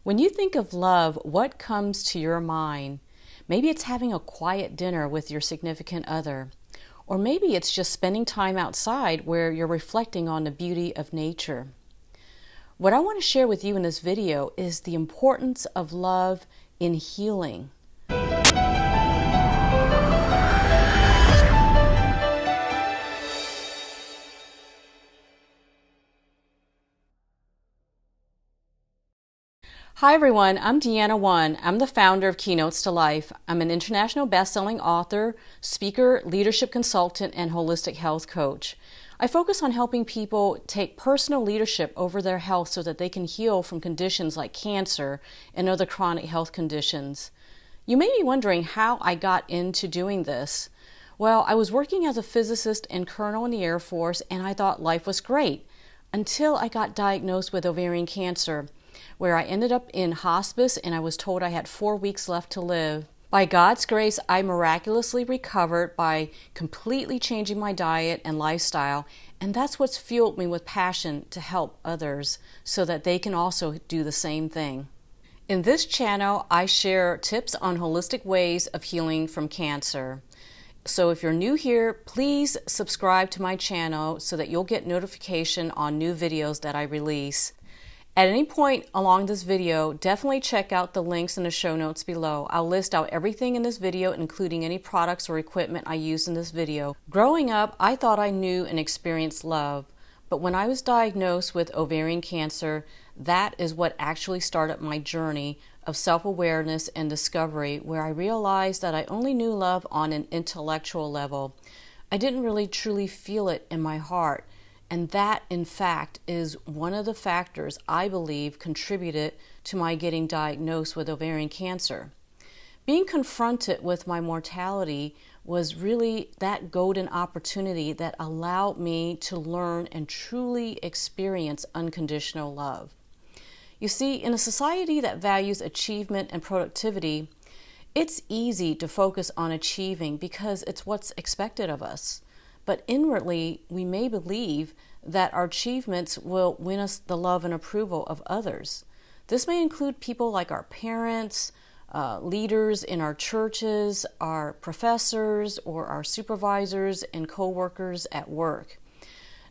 When you think of love, what comes to your mind? Maybe it's having a quiet dinner with your significant other. Or maybe it's just spending time outside where you're reflecting on the beauty of nature. What I want to share with you in this video is the importance of love in healing. Hi everyone, I'm Deanna Won. I'm the founder of Keynotes to Life. I'm an international best-selling author, speaker, leadership consultant, and holistic health coach. I focus on helping people take personal leadership over their health so that they can heal from conditions like cancer and other chronic health conditions. You may be wondering how I got into doing this. Well, I was working as a physicist and colonel in the Air Force, and I thought life was great until I got diagnosed with ovarian cancer, where I ended up in hospice and I was told I had 4 weeks left to live. By God's grace, I miraculously recovered by completely changing my diet and lifestyle, and that's what's fueled me with passion to help others so that they can also do the same thing. In this channel, I share tips on holistic ways of healing from cancer. So if you're new here, please subscribe to my channel so that you'll get notification on new videos that I release. At any point along this video, definitely check out the links in the show notes below. I'll list out everything in this video, including any products or equipment I used in this video. Growing up, I thought I knew and experienced love, but when I was diagnosed with ovarian cancer, that is what actually started my journey of self-awareness and discovery, where I realized that I only knew love on an intellectual level. I didn't really truly feel it in my heart. And that, in fact, is one of the factors I believe contributed to my getting diagnosed with ovarian cancer. Being confronted with my mortality was really that golden opportunity that allowed me to learn and truly experience unconditional love. You see, in a society that values achievement and productivity, it's easy to focus on achieving because it's what's expected of us. But inwardly, we may believe that our achievements will win us the love and approval of others. This may include people like our parents, leaders in our churches, our professors, or our supervisors and co-workers at work.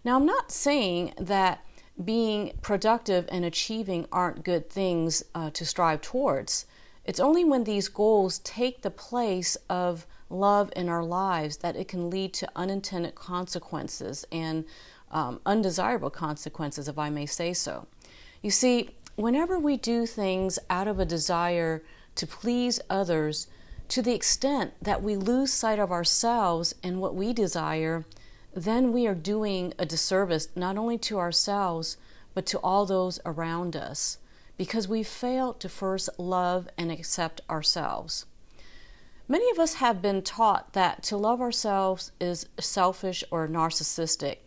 Now, I'm not saying that being productive and achieving aren't good things to strive towards. It's only when these goals take the place of love in our lives that it can lead to unintended consequences and undesirable consequences, if I may say so. You see, whenever we do things out of a desire to please others, to the extent that we lose sight of ourselves and what we desire, then we are doing a disservice not only to ourselves, but to all those around us, because we fail to first love and accept ourselves. Many of us have been taught that to love ourselves is selfish or narcissistic.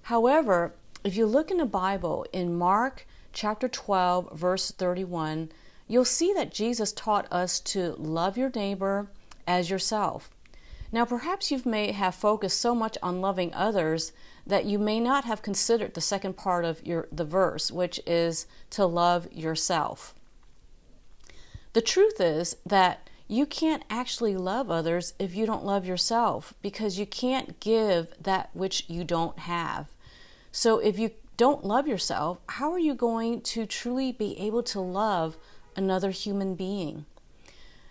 However, if you look in the Bible, in Mark chapter 12, verse 31, you'll see that Jesus taught us to love your neighbor as yourself. Now, perhaps you may have focused so much on loving others that you may not have considered the second part of the verse, which is to love yourself. The truth is that you can't actually love others if you don't love yourself, because you can't give that which you don't have. So if you don't love yourself, how are you going to truly be able to love another human being?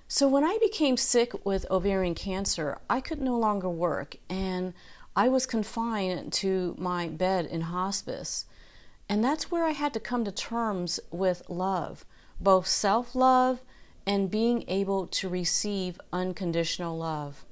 So when I became sick with ovarian cancer, I could no longer work, and I was confined to my bed in hospice. And that's where I had to come to terms with love, both self-love and being able to receive unconditional love.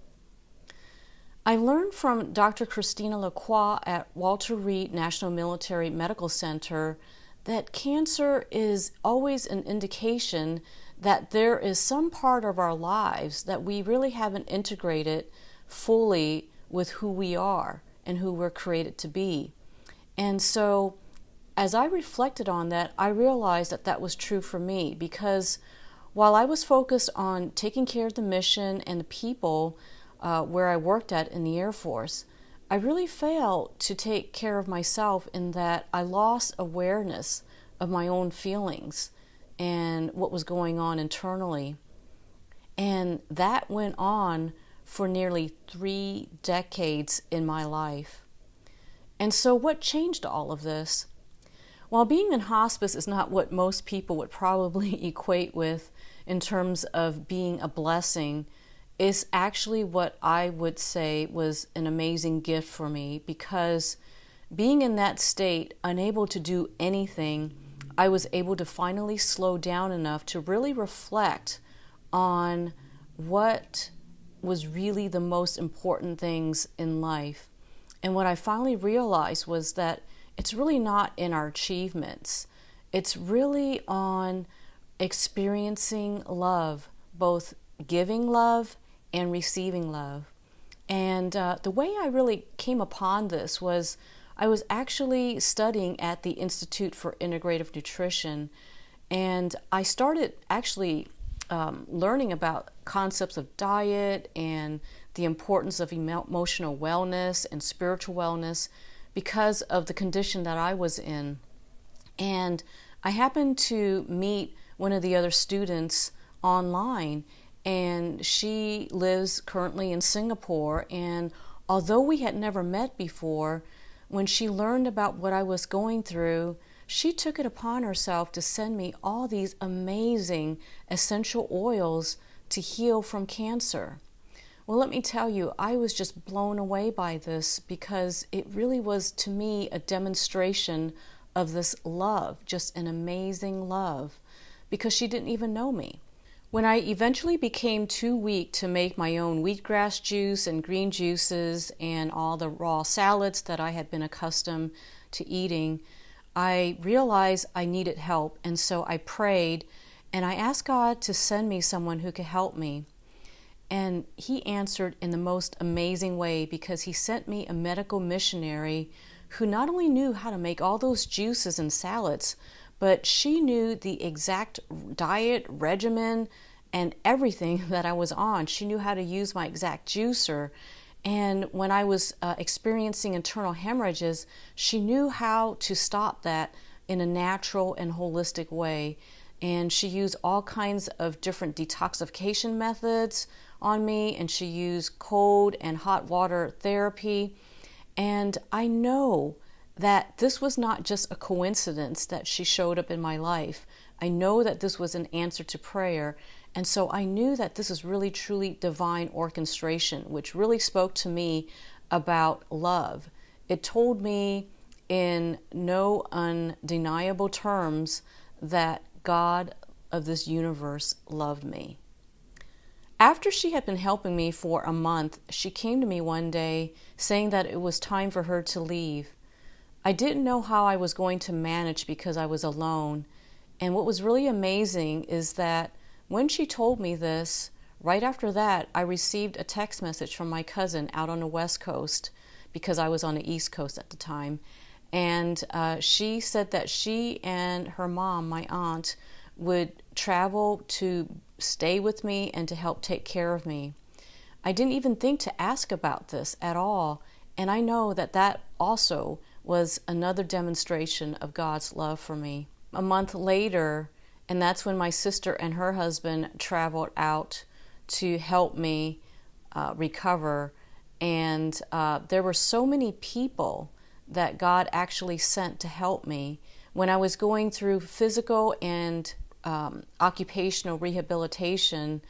I learned from Dr. Christina Lacroix at Walter Reed National Military Medical Center that cancer is always an indication that there is some part of our lives that we really haven't integrated fully with who we are and who we're created to be. And so as I reflected on that, I realized that that was true for me, because while I was focused on taking care of the mission and the people where I worked at in the Air Force, I really failed to take care of myself in that I lost awareness of my own feelings. and what was going on internally. And that went on for nearly 3 decades in my life. And so what changed all of this? While being in hospice is not what most people would probably equate with in terms of being a blessing, is actually what I would say was an amazing gift for me, because being in that state, unable to do anything, I was able to finally slow down enough to really reflect on what was really the most important things in life. And what I finally realized was that it's really not in our achievements. It's really on experiencing love, both giving love and receiving love. And the way I really came upon this was I was actually studying at the Institute for Integrative Nutrition, and I started actually learning about concepts of diet and the importance of emotional wellness and spiritual wellness because of the condition that I was in. And I happened to meet one of the other students online, and she lives currently in Singapore. And although we had never met before, when she learned about what I was going through, she took it upon herself to send me all these amazing essential oils to heal from cancer. Well, let me tell you, I was just blown away by this, because it really was, to me, a demonstration of this love, just an amazing love, because she didn't even know me. When I eventually became too weak to make my own wheatgrass juice and green juices and all the raw salads that I had been accustomed to eating, I realized I needed help, and so I prayed, and I asked God to send me someone who could help me. And He answered in the most amazing way, because He sent me a medical missionary who not only knew how to make all those juices and salads, but she knew the exact diet, regimen, and everything that I was on. She knew how to use my exact juicer. And when I was experiencing internal hemorrhages, she knew how to stop that in a natural and holistic way. And she used all kinds of different detoxification methods on me, and she used cold and hot water therapy. And I know that this was not just a coincidence that she showed up in my life. I know that this was an answer to prayer. And so I knew that this is really, truly divine orchestration, which really spoke to me about love. It told me in no undeniable terms that God of this universe loved me. After she had been helping me for a month, she came to me one day saying that it was time for her to leave. I didn't know how I was going to manage because I was alone. And what was really amazing is that when she told me this, right after that, I received a text message from my cousin out on the West Coast, because I was on the East Coast at the time. And she said that she and her mom, my aunt, would travel to stay with me and to help take care of me. I didn't even think to ask about this at all. And I know that that also was another demonstration of God's love for me. A month later, and that's when my sister and her husband traveled out to help me recover. And there were so many people that God actually sent to help me. When I was going through physical and occupational rehabilitation,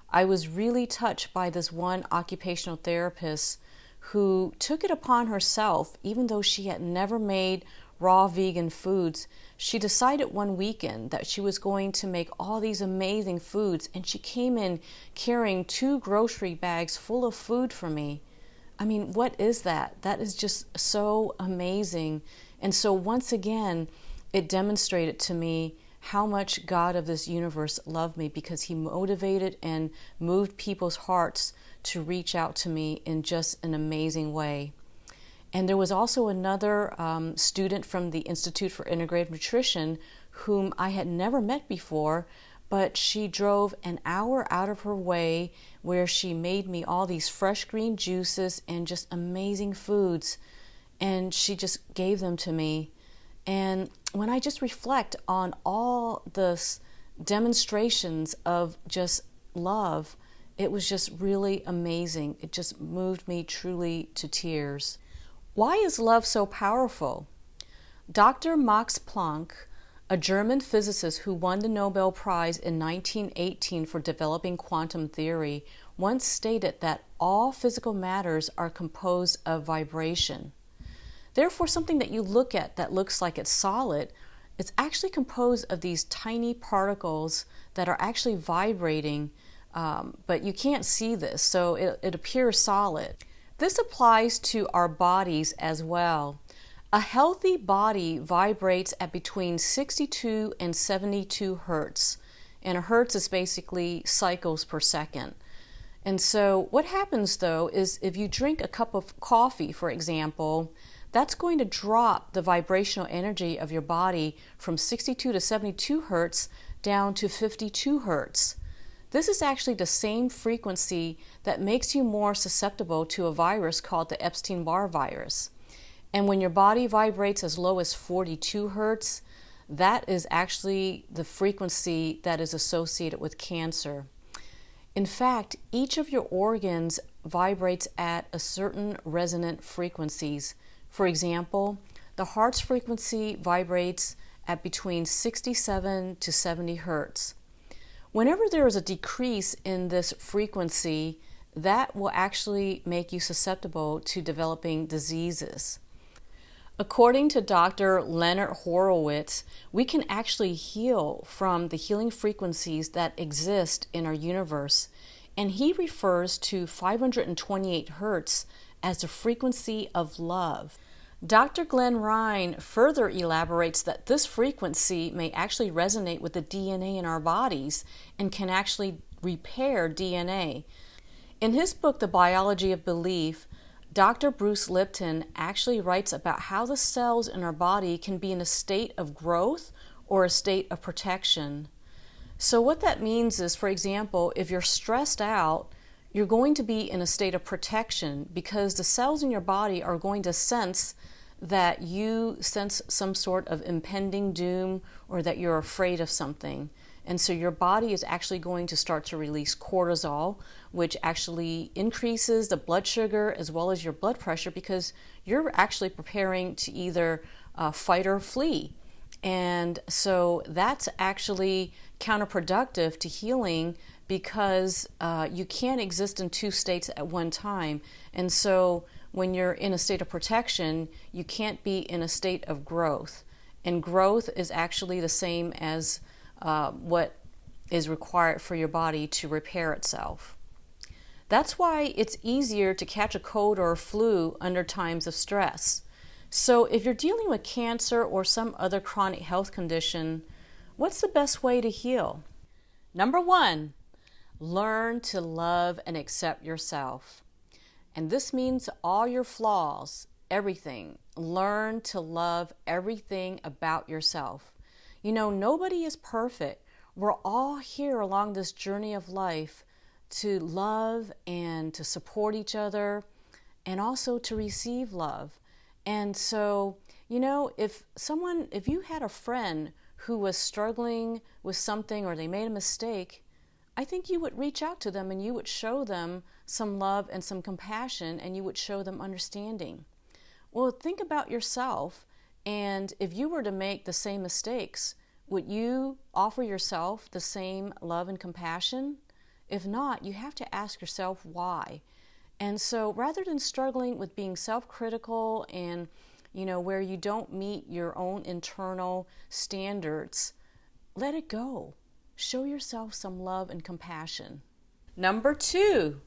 I was really touched by this one occupational therapist who took it upon herself, even though she had never made raw vegan foods. She decided one weekend that she was going to make all these amazing foods, and she came in carrying 2 grocery bags full of food for me. I mean, what is that? That is just so amazing. And so once again, it demonstrated to me how much God of this universe loved me, because He motivated and moved people's hearts to reach out to me in just an amazing way. And there was also another student from the Institute for Integrative Nutrition whom I had never met before, but she drove an hour out of her way where she made me all these fresh green juices and just amazing foods, and she just gave them to me. And when I just reflect on all this demonstrations of just love. It was just really amazing. It just moved me truly to tears. Why is love so powerful? Dr. Max Planck, a German physicist who won the Nobel Prize in 1918 for developing quantum theory, once stated that all physical matters are composed of vibration. Therefore, something that you look at that looks like it's solid, it's actually composed of these tiny particles that are actually vibrating, but you can't see this, so it appears solid. This applies to our bodies as well. A healthy body vibrates at between 62 and 72 hertz, and a hertz is basically cycles per second. And so what happens though is if you drink a cup of coffee, for example, that's going to drop the vibrational energy of your body from 62 to 72 hertz down to 52 hertz. This is actually the same frequency that makes you more susceptible to a virus called the Epstein-Barr virus. And when your body vibrates as low as 42 hertz, that is actually the frequency that is associated with cancer. In fact, each of your organs vibrates at a certain resonant frequencies. For example, the heart's frequency vibrates at between 67 to 70 hertz. Whenever there is a decrease in this frequency, that will actually make you susceptible to developing diseases. According to Dr. Leonard Horowitz, we can actually heal from the healing frequencies that exist in our universe, and he refers to 528 hertz as the frequency of love. Dr. Glenn Ryan further elaborates that this frequency may actually resonate with the DNA in our bodies and can actually repair DNA. In his book, The Biology of Belief, Dr. Bruce Lipton actually writes about how the cells in our body can be in a state of growth or a state of protection. So what that means is, for example, if you're stressed out, you're going to be in a state of protection because the cells in your body are going to sense that you sense some sort of impending doom or that you're afraid of something. And so your body is actually going to start to release cortisol, which actually increases the blood sugar as well as your blood pressure because you're actually preparing to either fight or flee. And so that's actually counterproductive to healing because you can't exist in two states at one time. And so when you're in a state of protection, you can't be in a state of growth. And growth is actually the same as what is required for your body to repair itself. That's why it's easier to catch a cold or a flu under times of stress. So if you're dealing with cancer or some other chronic health condition, what's the best way to heal? Number 1, learn to love and accept yourself. And this means all your flaws, everything. Learn to love everything about yourself. You know, nobody is perfect. We're all here along this journey of life to love and to support each other and also to receive love. And so, you know, if you had a friend who was struggling with something or they made a mistake, I think you would reach out to them and you would show them some love and some compassion and you would show them understanding. Well, think about yourself, and if you were to make the same mistakes, would you offer yourself the same love and compassion? If not, you have to ask yourself why. And so rather than struggling with being self-critical and, you know, where you don't meet your own internal standards, let it go. Show yourself some love and compassion. Number 2,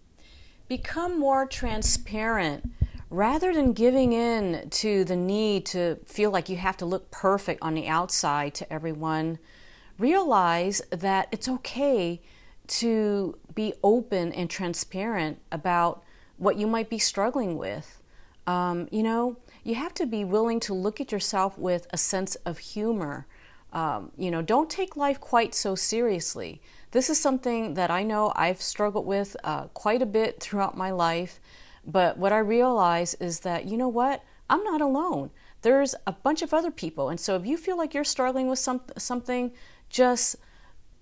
become more transparent. Rather than giving in to the need to feel like you have to look perfect on the outside to everyone, realize that it's okay to be open and transparent about what you might be struggling with. You know, you have to be willing to look at yourself with a sense of humor. You know, don't take life quite so seriously. This is something that I know I've struggled with quite a bit throughout my life. But what I realize is that, you know what? I'm not alone. There's a bunch of other people. And so if you feel like you're struggling with something, just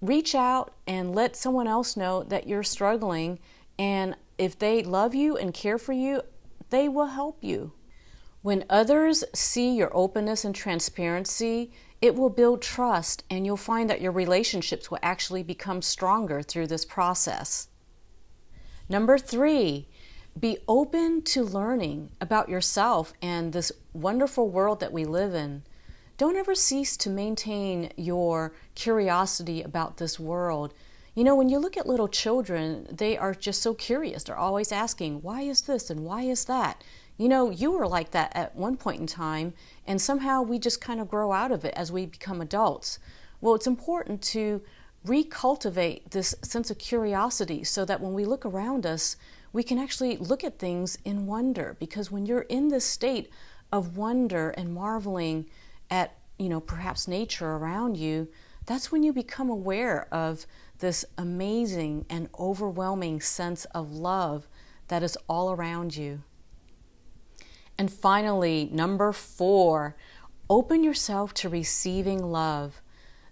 reach out and let someone else know that you're struggling, and if they love you and care for you, they will help you. When others see your openness and transparency, it will build trust, and you'll find that your relationships will actually become stronger through this process. Number 3, be open to learning about yourself and this wonderful world that we live in. Don't ever cease to maintain your curiosity about this world. You know, when you look at little children, they are just so curious. They're always asking, why is this and why is that? You know, you were like that at one point in time, and somehow we just kind of grow out of it as we become adults. Well, it's important to recultivate this sense of curiosity so that when we look around us, we can actually look at things in wonder. Because when you're in this state of wonder and marveling at, perhaps nature around you, that's when you become aware of this amazing and overwhelming sense of love that is all around you. And finally, number 4, open yourself to receiving love.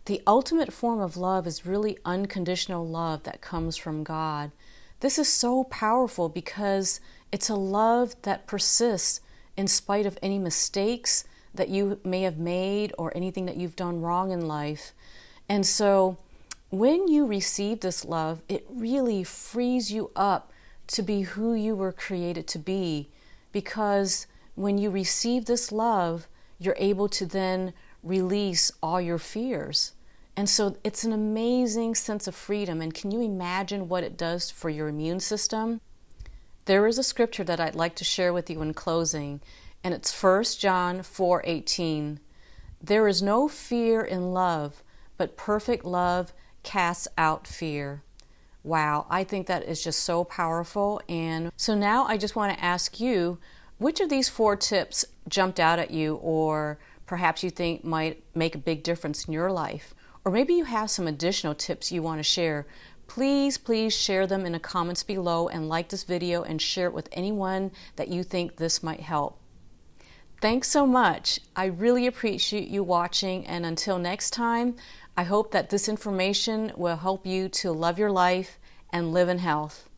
The ultimate form of love is really unconditional love that comes from God. This is so powerful because it's a love that persists in spite of any mistakes that you may have made or anything that you've done wrong in life. And so when you receive this love, it really frees you up to be who you were created to be, because when you receive this love, you're able to then release all your fears. And so it's an amazing sense of freedom. And can you imagine what it does for your immune system? There is a scripture that I'd like to share with you in closing, and it's 1 John 4:18. There is no fear in love, but perfect love casts out fear. Wow, I think that is just so powerful. And so now I just want to ask you, which of these 4 tips jumped out at you, or perhaps you think might make a big difference in your life? Or maybe you have some additional tips you want to share. Please share them in the comments below, and like this video and share it with anyone that you think this might help. Thanks so much. I really appreciate you watching, and until next time, I hope that this information will help you to love your life and live in health.